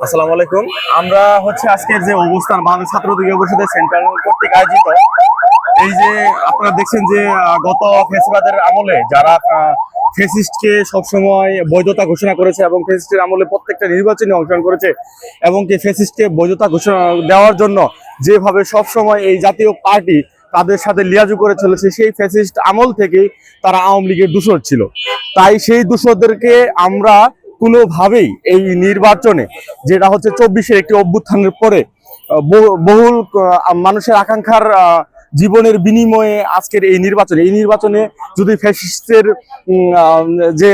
আসসালামু আলাইকুম। আমরা আজকের যে অবস্থান বাংলাদেশ ছাত্র অধিকার পরিষদের সেন্ট্রাল কর্তৃক আয়োজিত, এই যে আপনারা দেখছেন যে গত ফেসিবাদের আমলে যারা ফেসিস্টকে সবসময় বৈধতা ঘোষণা করেছে এবং ফেসিস্টের আমলে প্রত্যেকটা নির্বাচনে অংশগ্রহণ করেছে এবং কি ফেসিস্টকে বৈধতা ঘোষণা দেওয়ার জন্য যেভাবে সবসময় এই জাতীয় পার্টি তাদের সাথে লিয়াজু করে চলেছে, সেই ফ্যাসিস্ট আমল থেকেই তারা আওয়ামী লীগের দূষর ছিল। তাই সেই দূষরদেরকে আমরা কোনোভাবেই এই নির্বাচনে, যেটা 24-এর একটি অভ্যুত্থানের পরে বহুল মানুষের আকাঙ্ক্ষার জীবনের বিনিময়ে আজকের এই নির্বাচনে যদি ফ্যাসিস্টের যে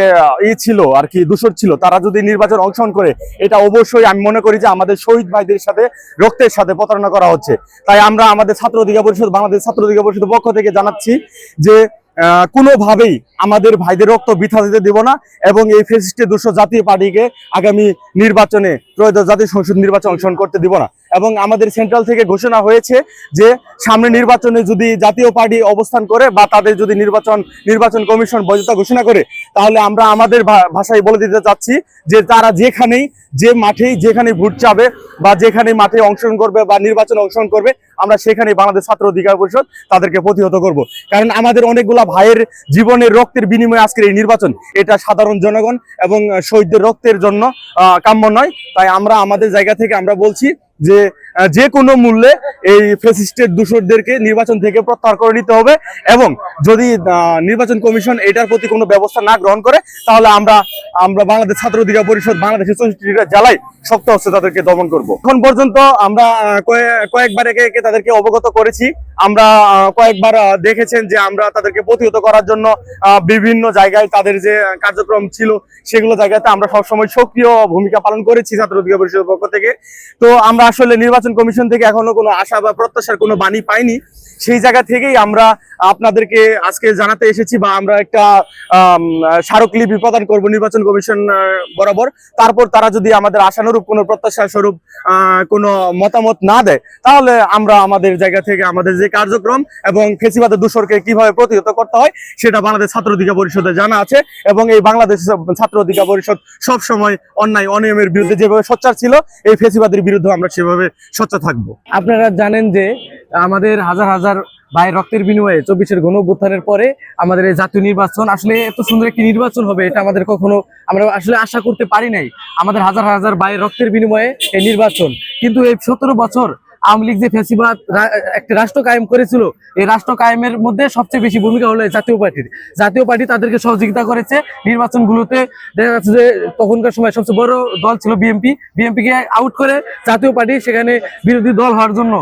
ছিল আর কি, দূষর ছিল, তারা যদি নির্বাচন অংশগ্রহণ করে, এটা অবশ্যই আমি মনে করি যে আমাদের শহীদ ভাইদের সাথে রক্তের সাথে প্রতারণা করা হচ্ছে। তাই আমরা আমাদের ছাত্র অধিকার পরিষদ, বাংলাদেশ ছাত্র অধিকার পরিষদের পক্ষ থেকে জানাচ্ছি যে কোনোভাবেই আমাদের ভাইদের রক্ত বৃথা দিতে দেব না এবং এই ফ্যাসিস্টের দূষর জাতীয় পার্টিকে আগামী নির্বাচনে ত্রয়োদশ জাতীয় সংসদ নির্বাচন অংশগ্রহণ করতে দিব না। এবং আমাদের সেন্ট্রাল থেকে ঘোষণা হয়েছে যে সামনে নির্বাচনে যদি জাতীয় পার্টি অবস্থান করে বা তাদের যদি নির্বাচন কমিশন বৈধতা ঘোষণা করে, তাহলে আমরা আমাদের ভাষায় বলে দিতে চাচ্ছি যে তারা যে মাঠেই যেখানে ভোট চাবে বা যেখানে মাঠে অংশগ্রহণ করবে বা নির্বাচনে অংশগ্রহণ করবে, আমরা সেখানে বাংলাদেশ ছাত্র অধিকার পরিষদ তাদেরকে প্রতিহত করব। কারণ আমাদের অনেকগুলা ভাইয়ের জীবনের রক্তের বিনিময়ে আজকের এই নির্বাচন, এটা সাধারণ জনগণ এবং শহীদদের রক্তের জন্য কাম্য নয়। তাই আমরা আমাদের জায়গা থেকে আমরা বলছি যে কোনো মূল্যে এই ফ্যাসিস্টের দূষরদেরকে নির্বাচন থেকে প্রত্যাহার করে নিতে হবে এবং যদি নির্বাচন কমিশন এটার প্রতি কোনো ব্যবস্থা না গ্রহণ করে, তাহলে আমরা বাংলাদেশ ছাত্র অধিকার পরিষদ বাংলাদেশের 64টা জেলায় শক্ত হচ্ছে তাদেরকে দমন করব। এখন পর্যন্ত আমরা কয়েকবার একে তাদেরকে অবগত করেছি। আমরা কয়েকবার দেখেছেন যে আমরা তাদেরকে প্রতিহত করার জন্য বিভিন্ন জায়গায় তাদের যে কার্যক্রম ছিল সেগুলো জায়গাতে আমরা সবসময় সক্রিয় ভূমিকা পালন করেছি ছাত্র অধিকার পরিষদের পক্ষ থেকে। তো আমরা আসলে নির্বাচন কমিশন থেকে এখনো কোনো আশা বা প্রত্যাশার কোনো বাণী পাইনি। সেই জায়গা থেকেই আমরা আপনাদেরকে আজকে জানাতে এসেছি বা আমরা একটা স্মারকলিপি প্রদান করব নির্বাচন কমিশন বরাবর। তারপর তারা যদি আমাদের আশানুরূপ কোনো প্রত্যাশা স্বরূপ কোনো মতামত না দেয়, তাহলে আমরা আমাদের জায়গা থেকে আমাদের যে কার্যক্রম এবং ফেসিবাদের দূষরকে কিভাবে প্রতিহত করতে হয় সেটা বাংলাদেশ ছাত্র অধিকার পরিষদে জানা আছে এবং এই বাংলাদেশ ছাত্র অধিকার পরিষদ সবসময় অন্যায় অনিয়মের বিরুদ্ধে যেভাবে সোচ্চার ছিল, এই ফেসিবাদের বিরুদ্ধে আমরা সেভাবে সোচ্চার থাকবো। আপনারা জানেন যে আমাদের হাজার হাজার ভাই রক্তের বিনিময়ে 24-এর গণঅভ্যুত্থানের পরে আমাদের এই জাতীয় নির্বাচন, আসলে এত সুন্দর একটি নির্বাচন হবে এটা আমাদের কখনো আমরা আসলে আশা করতে পারি নাই। আমাদের হাজার হাজার ভাই রক্তের বিনিময়ে এই নির্বাচন, কিন্তু এই 17 বছর আওয়ামী লীগ যে ফ্যাসিবাদ একটা রাষ্ট্র কায়েম করেছিল, এই রাষ্ট্র কায়েমের মধ্যে সবচেয়ে বেশি ভূমিকা হলো জাতীয় পার্টি তাদেরকে সহযোগিতা করেছে নির্বাচনগুলোতে। দেখা যাচ্ছে যে তখনকার সময় সবচেয়ে বড় দল ছিল বিএনপিকে আউট করে জাতীয় পার্টি সেখানে বিরোধী দল হওয়ার জন্য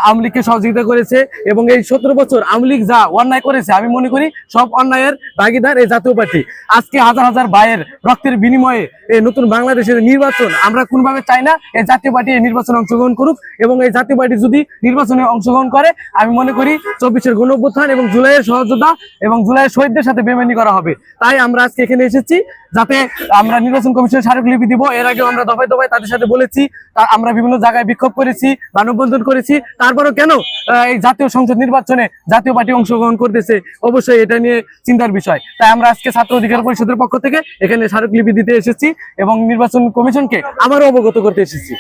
আওয়ামী লীগকে সহযোগিতা করেছে। এবং এই 17 বছর আওয়ামী লীগ যা অন্যায় করেছে, আমি মনে করি সব অন্যায়ের ভাগিদার এই জাতীয় পার্টি। আজকে হাজার হাজার ভাইয়ের রক্তের বিনিময়ে এই নতুন বাংলাদেশের নির্বাচন আমরা কোনোভাবে চাই না এই জাতীয় পার্টি এই নির্বাচনে অংশগ্রহণ করুক। এবং এই জাতীয় পার্টি যদি নির্বাচনে অংশগ্রহণ করে, আমি মনে করি 24-এর গণঅভ্যুত্থান এবং জুলাইয়ের সহযোদ্ধা এবং জুলাইয়ের শহীদদের সাথে বেমানি করা হবে। তাই আমরা আজকে এখানে এসেছি যাতে আমরা নির্বাচন কমিশনের স্মারকলিপি দিব। এর আগেও আমরা দফায় দফায় তাদের সাথে বলেছি, আমরা বিভিন্ন জায়গায় বিক্ষোভ করেছি, মানববন্ধন করেছি, তারপরেও কেন এই জাতীয় সংসদ নির্বাচনে জাতীয় পার্টি অংশগ্রহণ করতেছে, অবশ্যই এটা নিয়ে চিন্তার বিষয়। তাই আমরা আজকে ছাত্র অধিকার পরিষদের পক্ষ থেকে এখানে স্মারকলিপি দিতে এসেছি এবং নির্বাচন কমিশনকে আবারও অবগত করতে এসেছি।